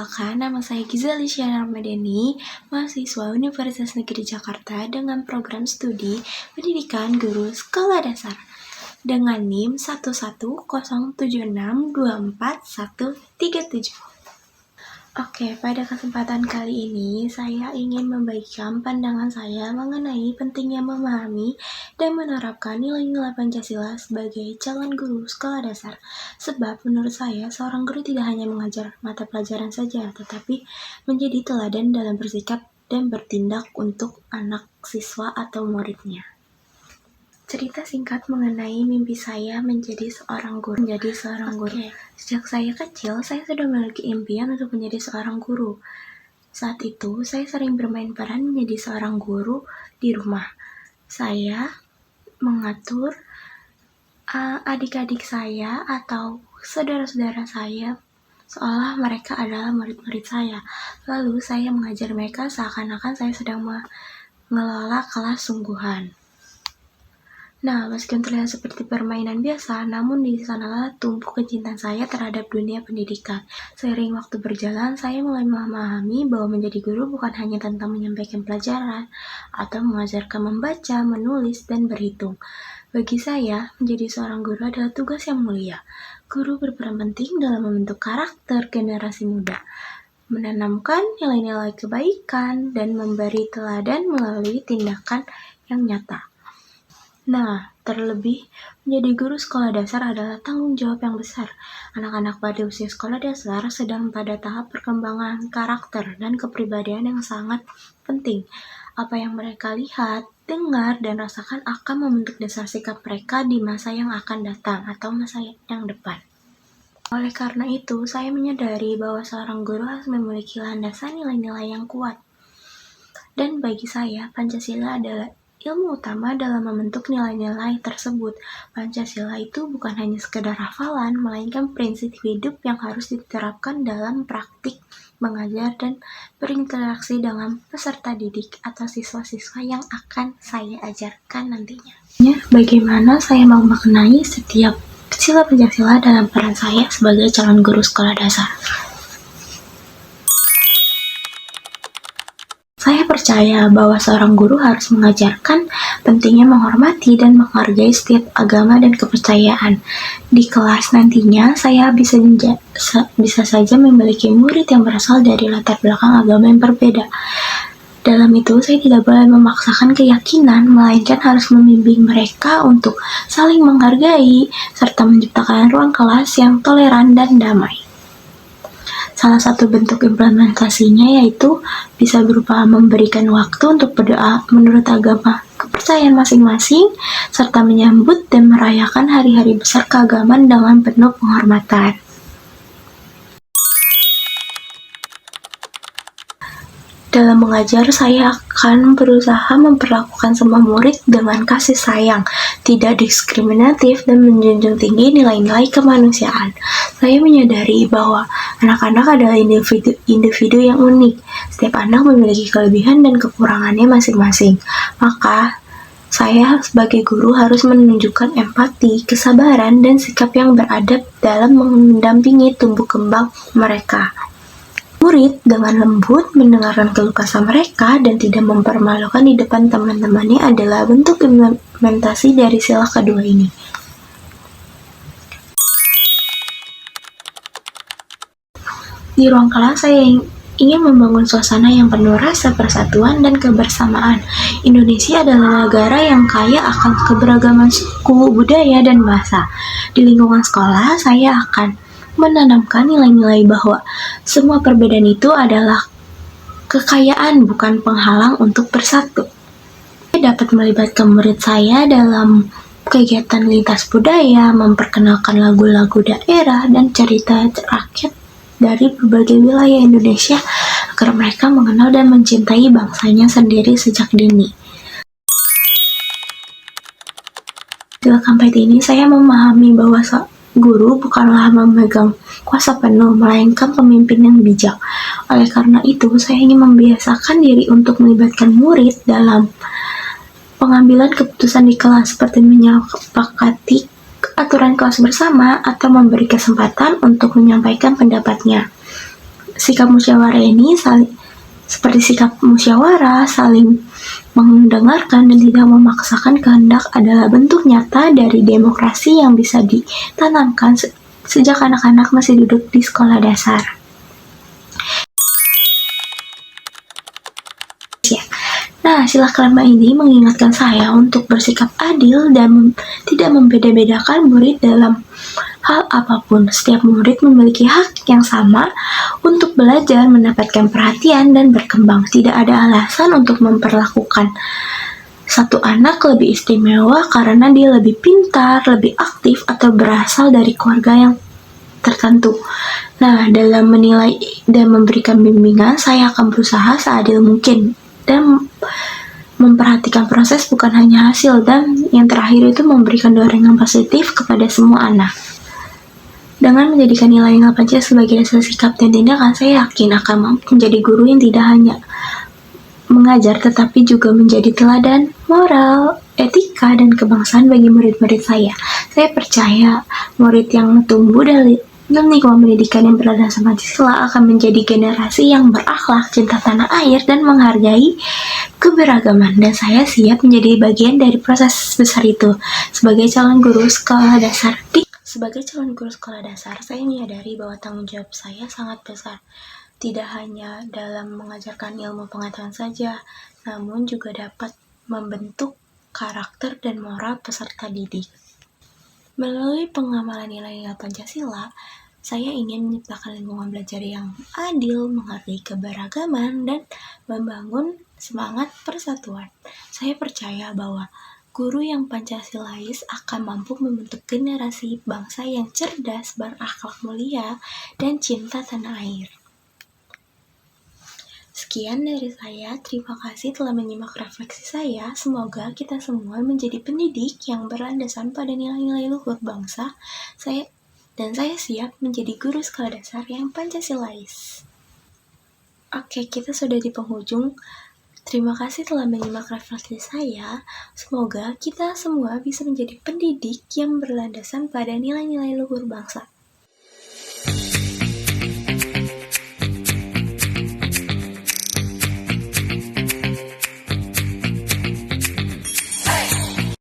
Perkenalkan, nama saya Gizali Syahna Ramadhani, mahasiswa Universitas Negeri Jakarta dengan program studi Pendidikan Guru Sekolah Dasar dengan NIM 11076241137. Oke, pada kesempatan kali ini saya ingin membagikan pandangan saya mengenai pentingnya memahami dan menerapkan nilai-nilai Pancasila sebagai calon guru sekolah dasar. Sebab menurut saya seorang guru tidak hanya mengajar mata pelajaran saja, tetapi menjadi teladan dalam bersikap dan bertindak untuk anak siswa atau muridnya. Cerita singkat mengenai mimpi saya menjadi seorang guru. Sejak saya kecil, saya sudah memiliki impian untuk menjadi seorang guru. Saat itu, saya sering bermain peran menjadi seorang guru di rumah. Saya mengatur adik-adik saya atau saudara-saudara saya seolah mereka adalah murid-murid saya. Lalu saya mengajar mereka seakan-akan saya sedang mengelola kelas sungguhan. Nah, meskipun terlihat seperti permainan biasa, namun di sanalah tumbuh kecintaan saya terhadap dunia pendidikan. Seiring waktu berjalan, saya mulai memahami bahwa menjadi guru bukan hanya tentang menyampaikan pelajaran atau mengajarkan membaca, menulis, dan berhitung. Bagi saya, menjadi seorang guru adalah tugas yang mulia. Guru berperan penting dalam membentuk karakter generasi muda, menanamkan nilai-nilai kebaikan, dan memberi teladan melalui tindakan yang nyata. Nah, terlebih, menjadi guru sekolah dasar adalah tanggung jawab yang besar. Anak-anak pada usia sekolah dasar sedang pada tahap perkembangan karakter dan kepribadian yang sangat penting. Apa yang mereka lihat, dengar, dan rasakan akan membentuk dasar sikap mereka di masa yang akan datang atau masa yang depan. Oleh karena itu, saya menyadari bahwa seorang guru harus memiliki landasan nilai-nilai yang kuat. Dan bagi saya, Pancasila adalah ilmu utama dalam membentuk nilai-nilai tersebut. Pancasila itu bukan hanya sekedar hafalan, melainkan prinsip hidup yang harus diterapkan dalam praktik mengajar dan berinteraksi dengan peserta didik atau siswa-siswa yang akan saya ajarkan nantinya. Bagaimana saya memaknai setiap sila Pancasila dalam peran saya sebagai calon guru sekolah dasar? Saya percaya bahwa seorang guru harus mengajarkan pentingnya menghormati dan menghargai setiap agama dan kepercayaan. Di kelas nantinya, saya bisa saja memiliki murid yang berasal dari latar belakang agama yang berbeda. Dalam itu, saya tidak boleh memaksakan keyakinan, melainkan harus membimbing mereka untuk saling menghargai, serta menciptakan ruang kelas yang toleran dan damai. Salah satu bentuk implementasinya yaitu bisa berupa memberikan waktu untuk berdoa menurut agama kepercayaan masing-masing, serta menyambut dan merayakan hari-hari besar keagamaan dengan penuh penghormatan. Dalam mengajar, saya akan berusaha memperlakukan semua murid dengan kasih sayang, tidak diskriminatif, dan menjunjung tinggi nilai-nilai kemanusiaan. Saya menyadari bahwa anak-anak adalah individu yang unik. Setiap anak memiliki kelebihan dan kekurangannya masing-masing. Maka, saya sebagai guru harus menunjukkan empati, kesabaran, dan sikap yang beradab dalam mendampingi tumbuh kembang mereka. Murid dengan lembut mendengarkan keluh kesah mereka dan tidak mempermalukan di depan teman-temannya adalah bentuk implementasi dari sila kedua ini. Di ruang kelas, saya ingin membangun suasana yang penuh rasa persatuan dan kebersamaan. Indonesia adalah negara yang kaya akan keberagaman suku, budaya, dan bahasa. Di lingkungan sekolah, saya akan menanamkan nilai-nilai bahwa semua perbedaan itu adalah kekayaan, bukan penghalang untuk bersatu. Saya dapat melibatkan murid saya dalam kegiatan lintas budaya, memperkenalkan lagu-lagu daerah dan cerita rakyat dari berbagai wilayah Indonesia agar mereka mengenal dan mencintai bangsanya sendiri sejak dini. Dalam kampanye ini, saya memahami bahwa guru bukanlah memegang kuasa penuh, melainkan pemimpin yang bijak. Oleh karena itu, saya ingin membiasakan diri untuk melibatkan murid dalam pengambilan keputusan di kelas, seperti menyepakati aturan kelas bersama atau memberi kesempatan untuk menyampaikan pendapatnya. sikap musyawarah ini seperti sikap musyawarah, saling mendengarkan dan tidak memaksakan kehendak adalah bentuk nyata dari demokrasi yang bisa ditanamkan sejak anak-anak masih duduk di sekolah dasar. Nah, sila kelima ini mengingatkan saya untuk bersikap adil dan tidak membeda-bedakan murid dalam hal apapun. Setiap murid memiliki hak yang sama untuk belajar, mendapatkan perhatian, dan berkembang. Tidak ada alasan untuk memperlakukan satu anak lebih istimewa karena dia lebih pintar, lebih aktif, atau berasal dari keluarga yang tertentu. Nah, dalam menilai dan memberikan bimbingan, saya akan berusaha seadil mungkin dan memperhatikan proses bukan hanya hasil, dan yang terakhir itu memberikan dorongan positif kepada semua anak. Dengan menjadikan nilai-nilai Pancasila sebagai dasar sikap dan tindakan, saya yakin akan mampu menjadi guru yang tidak hanya mengajar tetapi juga menjadi teladan moral, etika, dan kebangsaan bagi murid-murid saya. Saya percaya murid yang tumbuh dalam lingkungan pendidikan yang berlandaskan Pancasila akan menjadi generasi yang berakhlak, cinta tanah air, dan menghargai keberagaman. Dan saya siap menjadi bagian dari proses besar itu. Sebagai calon guru sekolah dasar, saya menyadari bahwa tanggung jawab saya sangat besar. Tidak hanya dalam mengajarkan ilmu pengetahuan saja, namun juga dapat membentuk karakter dan moral peserta didik. Melalui pengamalan nilai-nilai Pancasila, saya ingin menciptakan lingkungan belajar yang adil, menghargai keberagaman, dan membangun semangat persatuan. Saya percaya bahwa guru yang Pancasilais akan mampu membentuk generasi bangsa yang cerdas, berakhlak mulia, dan cinta tanah air. Sekian dari saya, terima kasih telah menyimak refleksi saya. Semoga kita semua menjadi pendidik yang berlandaskan pada nilai-nilai luhur bangsa. Saya siap menjadi guru sekolah dasar yang Pancasilais. Oke, kita sudah di penghujung. Terima kasih telah menyimak refleksi saya. Semoga kita semua bisa menjadi pendidik yang berlandaskan pada nilai-nilai luhur bangsa.